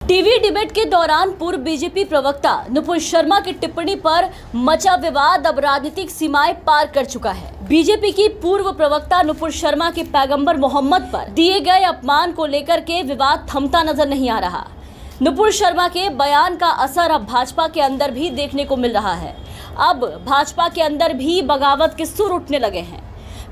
TV debate के दौरान पूर्व बीजेपी प्रवक्ता नुपुर शर्मा की टिप्पणी पर मचा विवाद अब राजनीतिक सीमाएं पार कर चुका है। बीजेपी की पूर्व प्रवक्ता नुपुर शर्मा के पैगंबर मोहम्मद पर दिए गए अपमान को लेकर के विवाद थमता नजर नहीं आ रहा। नुपुर शर्मा के बयान का असर अब भाजपा के अंदर भी देखने को मिल रहा है। अब भाजपा के अंदर भी बगावत के सुर उठने लगे हैं।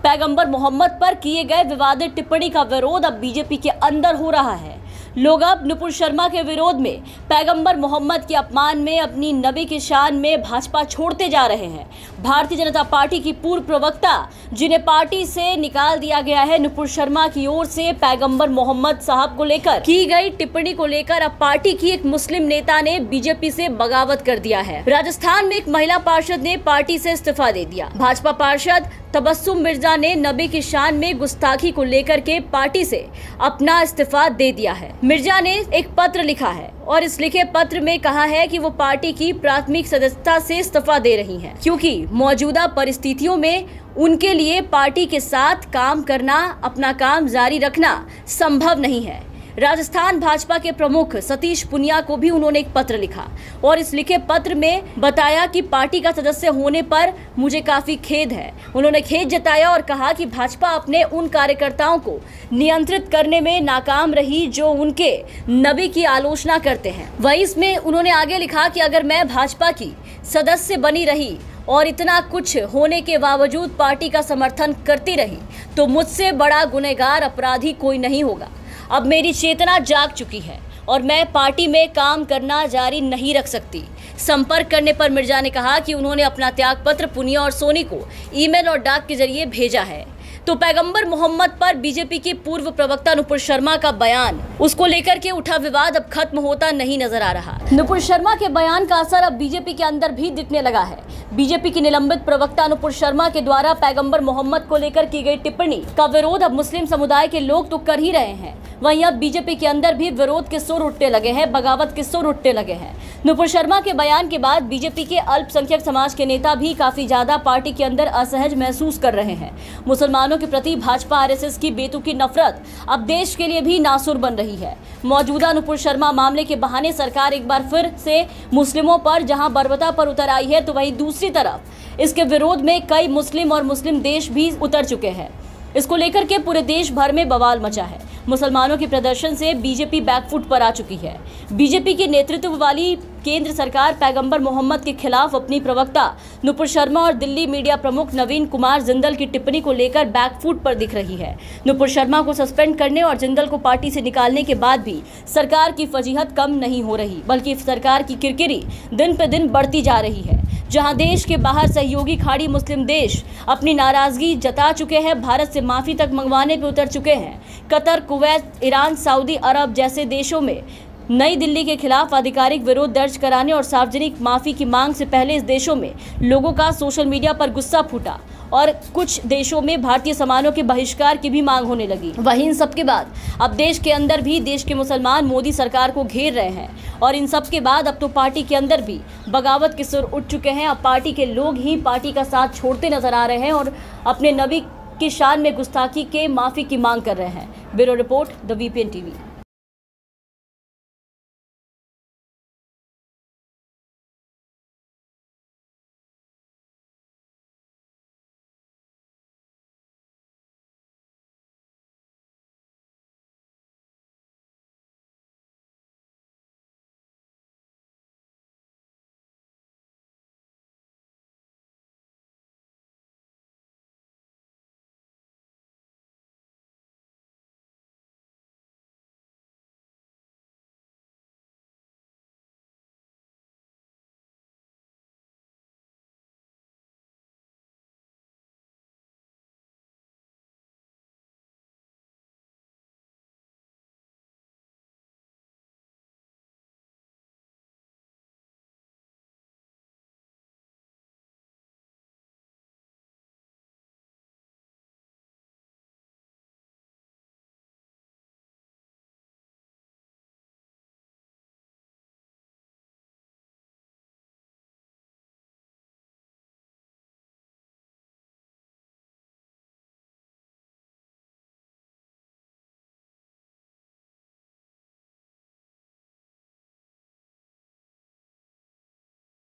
पैगंबर मोहम्मद पर किए गए विवादित टिप्पणी का विरोध अब बीजेपी के अंदर हो रहा है। लोग अब नुपुर शर्मा के विरोध में, पैगंबर मोहम्मद के अपमान में, अपनी नबी की शान में भाजपा छोड़ते जा रहे हैं। भारतीय जनता पार्टी की पूर्व प्रवक्ता, जिन्हें पार्टी से निकाल दिया गया है, नुपुर शर्मा की ओर से पैगंबर मोहम्मद साहब को लेकर की गई टिप्पणी को लेकर अब पार्टी की एक मुस्लिम नेता ने बीजेपी से बगावत कर दिया है। राजस्थान में एक महिला पार्षद ने पार्टी से इस्तीफा दे दिया। भाजपा पार्षद तबस्सुम मिर्जा ने नबी की शान में गुस्ताखी को लेकर के पार्टी से अपना इस्तीफा दे दिया है। मिर्जा ने एक पत्र लिखा है और इस लिखे पत्र में कहा है कि वो पार्टी की प्राथमिक सदस्यता से इस्तीफा दे रही हैं, क्योंकि मौजूदा परिस्थितियों में उनके लिए पार्टी के साथ काम करना, अपना काम जारी रखना संभव नहीं है। राजस्थान भाजपा के प्रमुख सतीश पुनिया को भी उन्होंने एक पत्र लिखा और इस लिखे पत्र में बताया कि पार्टी का सदस्य होने पर मुझे काफी खेद है। उन्होंने खेद जताया और कहा कि भाजपा अपने उन कार्यकर्ताओं को नियंत्रित करने में नाकाम रही जो उनके नबी की आलोचना करते हैं। वहीं इसमें उन्होंने आगे लिखा कि अगर मैं भाजपा की सदस्य बनी रही और इतना कुछ होने के बावजूद पार्टी का समर्थन करती रही तो मुझसे बड़ा गुनहगार अपराधी कोई नहीं होगा। अब मेरी चेतना जाग चुकी है और मैं पार्टी में काम करना जारी नहीं रख सकती। संपर्क करने पर मिर्जा ने कहा कि उन्होंने अपना त्याग पत्र पुनिया और सोनी को ईमेल और डाक के जरिए भेजा है। तो पैगंबर मोहम्मद पर बीजेपी के पूर्व प्रवक्ता नुपुर शर्मा का बयान, उसको लेकर के उठा विवाद अब खत्म होता नहीं नजर आ रहा। नुपुर शर्मा के बयान का असर अब बीजेपी के अंदर भी दिखने लगा है। बीजेपी की निलंबित प्रवक्ता नुपुर शर्मा के द्वारा पैगंबर मोहम्मद को लेकर की गई टिप्पणी का विरोध अब मुस्लिम समुदाय के लोग तो कर ही रहे हैं, वहीं अब बीजेपी के अंदर भी विरोध के सुर उठने लगे हैं, बगावत के सुर उठने लगे हैं। नुपुर शर्मा के बयान के बाद बीजेपी के अल्पसंख्यक समाज के नेता भी काफी ज्यादा पार्टी के अंदर असहज महसूस कर रहे हैं। मुसलमानों के प्रति भाजपा आरएसएस की बेतुकी नफरत अब देश के लिए भी नासुर बन रही है। मौजूदा नुपुर शर्मा मामले के बहाने सरकार एक बार फिर से मुस्लिमों पर जहां बर्बरता पर उतर आई है, तो वहीं दूसरी तरफ इसके विरोध में कई मुस्लिम और मुस्लिम देश भी उतर चुके हैं। इसको लेकर के पूरे देश भर में बवाल मचा है। मुसलमानों के प्रदर्शन से बीजेपी बैकफुट पर आ चुकी है। बीजेपी के नेतृत्व वाली केंद्र सरकार पैगंबर मोहम्मद के खिलाफ अपनी प्रवक्ता नुपुर शर्मा और दिल्ली मीडिया प्रमुख नवीन कुमार जिंदल की टिप्पणी को लेकर बैकफुट पर दिख रही है। नुपुर शर्मा को सस्पेंड करने और जिंदल को पार्टी से निकालने के बाद भी सरकार की फजीहत कम नहीं हो रही, बल्कि सरकार की किरकिरी दिन पे दिन बढ़ती जा रही है। जहां देश के बाहर सहयोगी खाड़ी मुस्लिम देश अपनी नाराजगी जता चुके हैं, भारत से माफी तक मंगवाने पे उतर चुके हैं। कतर, कुवैत, ईरान, सऊदी अरब जैसे देशों में नई दिल्ली के खिलाफ आधिकारिक विरोध दर्ज कराने और सार्वजनिक माफी की मांग से पहले इस देशों में लोगों का सोशल मीडिया पर गुस्सा फूटा और कुछ देशों में भारतीय सामानों के बहिष्कार की भी मांग होने लगी। वहीं इन सब के बाद अब देश के अंदर भी देश के मुसलमान मोदी सरकार को घेर रहे हैं और इन सब के बाद अब तो पार्टी के अंदर भी बगावत के सुर उठ चुके हैं। अब पार्टी के लोग ही पार्टी का साथ छोड़ते नजर आ रहे हैं और अपने नबी की शान में गुस्ताखी के माफी की मांग कर रहे हैं। Bureau report, the VPN TV.